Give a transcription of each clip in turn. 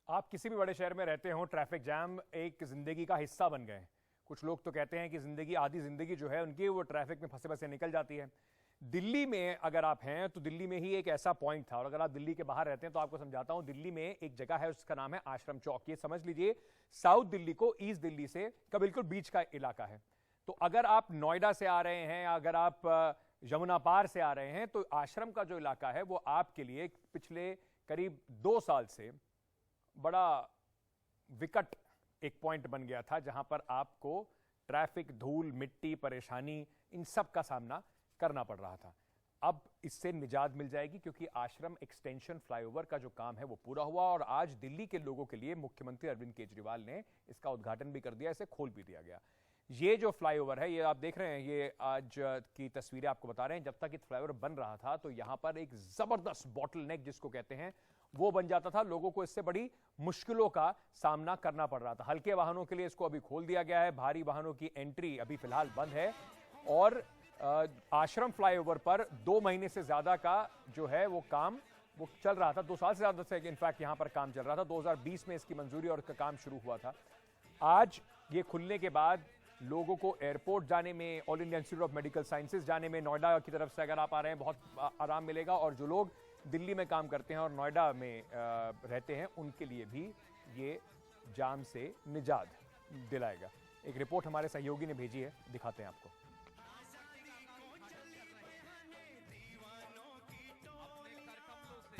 आप किसी भी बड़े शहर में रहते हो, ट्रैफिक जाम एक जिंदगी का हिस्सा बन गए। कुछ लोग तो कहते हैं कि जिंदगी, आधी जिंदगी जो है उनकी वो ट्रैफिक में फंसे फंसे निकल जाती है। दिल्ली में अगर आप हैं तो दिल्ली में ही एक ऐसा पॉइंट था, और अगर आप दिल्ली के बाहर रहते हैं तो आपको समझाता हूं। दिल्ली में एक जगह है, उसका नाम है आश्रम चौक। ये समझ लीजिए साउथ दिल्ली को ईस्ट दिल्ली से का बिल्कुल बीच का इलाका है। तो अगर आप नोएडा से आ रहे हैं, अगर आप यमुना पार से आ रहे हैं, तो आश्रम का जो इलाका है वो आपके लिए पिछले करीब 2 साल से बड़ा विकट एक पॉइंट बन गया था, जहां पर आपको ट्रैफिक, धूल, मिट्टी, परेशानी, इन सब का सामना करना पड़ रहा था। अब इससे निजात मिल जाएगी, क्योंकि आश्रम एक्सटेंशन फ्लाईओवर का जो काम है वो पूरा हुआ, और आज दिल्ली के लोगों के लिए मुख्यमंत्री अरविंद केजरीवाल ने इसका उद्घाटन भी कर दिया, इसे खोल भी दिया गया। ये जो फ्लाईओवर है, ये आप देख रहे हैं, ये आज की तस्वीरें आपको बता रहे हैं। जब तक ये फ्लाईओवर बन रहा था तो यहां पर एक जबरदस्त बॉटलनेक जिसको कहते हैं वो बन जाता था। लोगों को इससे बड़ी मुश्किलों का सामना करना पड़ रहा था। हल्के वाहनों के लिए इसको अभी खोल दिया गया है, भारी वाहनों की एंट्री अभी फिलहाल बंद है। और आश्रम फ्लाईओवर पर 2 महीने से ज्यादा का जो है वो काम वो चल रहा था। 2 साल से ज्यादा से इनफैक्ट यहां पर काम चल रहा था। 2020 में इसकी मंजूरी और इसका काम शुरू हुआ था। आज ये खुलने के बाद लोगों को एयरपोर्ट जाने में, all India institute of medical sciences जाने में, नोएडा की तरफ से अगर आप आ रहे हैं, बहुत आराम मिलेगा। और जो लोग दिल्ली में काम करते हैं और नोएडा में रहते हैं, उनके लिए भी ये जाम से निजात दिलाएगा। एक रिपोर्ट हमारे सहयोगी ने भेजी है, दिखाते हैं आपको।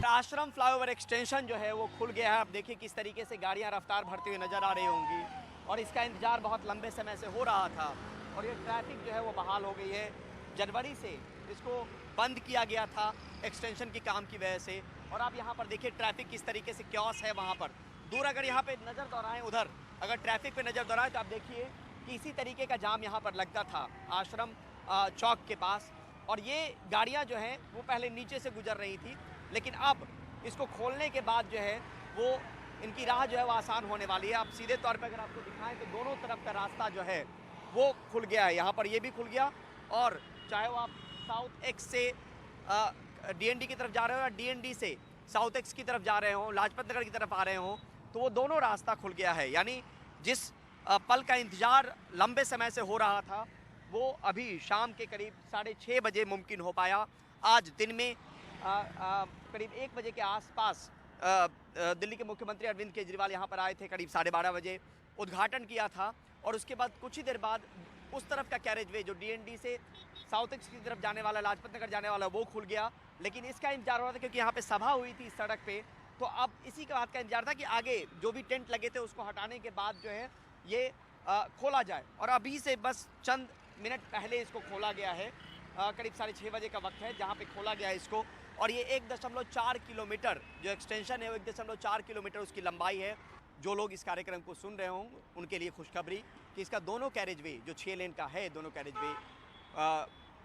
आश्रम फ्लाईओवर एक्सटेंशन जो है वो खुल गया है। आप देखिए किस तरीके से गाड़ियां रफ्तार भरती हुई नजर आ रही होंगी, और इसका इंतजार बहुत लंबे समय से हो रहा था। और ये ट्रैफिक जो है वो बहाल हो गई है। जनवरी से इसको बंद किया गया था एक्सटेंशन की काम की वजह से। और आप यहाँ पर देखिए ट्रैफिक किस तरीके से क्योस है वहाँ पर। दूर अगर यहाँ पे नज़र दौड़ाएं, उधर अगर ट्रैफिक पे नज़र दौड़ाएं तो आप देखिए कि इसी तरीके का जाम यहाँ पर लगता था आश्रम चौक के पास। और ये गाड़ियाँ जो हैं वो पहले नीचे से गुजर रही थी, लेकिन अब इसको खोलने के बाद जो है वो इनकी राह जो है वो आसान होने वाली है। आप सीधे तौर पे अगर आपको दिखाएं तो दोनों तरफ का रास्ता जो है वो खुल गया है। यहाँ पर ये भी खुल गया, और चाहे वो आप साउथ एक्स से डीएनडी की तरफ जा रहे हो या डीएनडी से साउथ एक्स की तरफ जा रहे हो, लाजपत नगर की तरफ आ रहे हो, तो वो दोनों रास्ता खुल गया है। यानी जिस पल का इंतजार लंबे समय से हो रहा था वो अभी शाम के करीब 6:30 बजे मुमकिन हो पाया। आज दिन में करीब 1 बजे के आसपास दिल्ली के मुख्यमंत्री अरविंद केजरीवाल यहाँ पर आए थे। करीब 12:30 बजे उद्घाटन किया था, और उसके बाद कुछ ही देर बाद उस तरफ का कैरेजवे जो डीएनडी से साउथ एक्स की तरफ जाने वाला, लाजपत नगर जाने वाला, वो खुल गया। लेकिन इसका इंतजार हो रहा था क्योंकि यहाँ पे सभा हुई थी इस सड़क पे, तो अब इसी के बात का इंतजार था कि आगे जो भी टेंट लगे थे उसको हटाने के बाद जो है ये खोला जाए। और अभी से बस चंद मिनट पहले इसको खोला गया है। करीब 6:30 बजे का वक्त है जहाँ पे खोला गया है इसको। और ये 1.4 किलोमीटर जो एक्सटेंशन है वो 1.4 किलोमीटर उसकी लंबाई है। जो लोग इस कार्यक्रम को सुन रहे होंगे उनके लिए खुशखबरी कि इसका दोनों कैरेजवे जो 6 लेन का है, दोनों कैरेजवे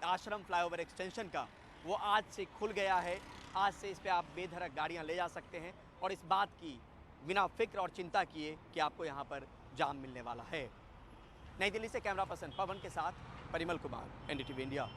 आश्रम फ्लाईओवर एक्सटेंशन का, वो आज से खुल गया है। आज से इस पे आप बेधड़क गाड़ियाँ ले जा सकते हैं, और इस बात की बिना फिक्र और चिंता किए कि आपको यहाँ पर जाम मिलने वाला है। नई दिल्ली से कैमरा पर्सन पवन के साथ परिमल कुमार, एनडीटीवी इंडिया।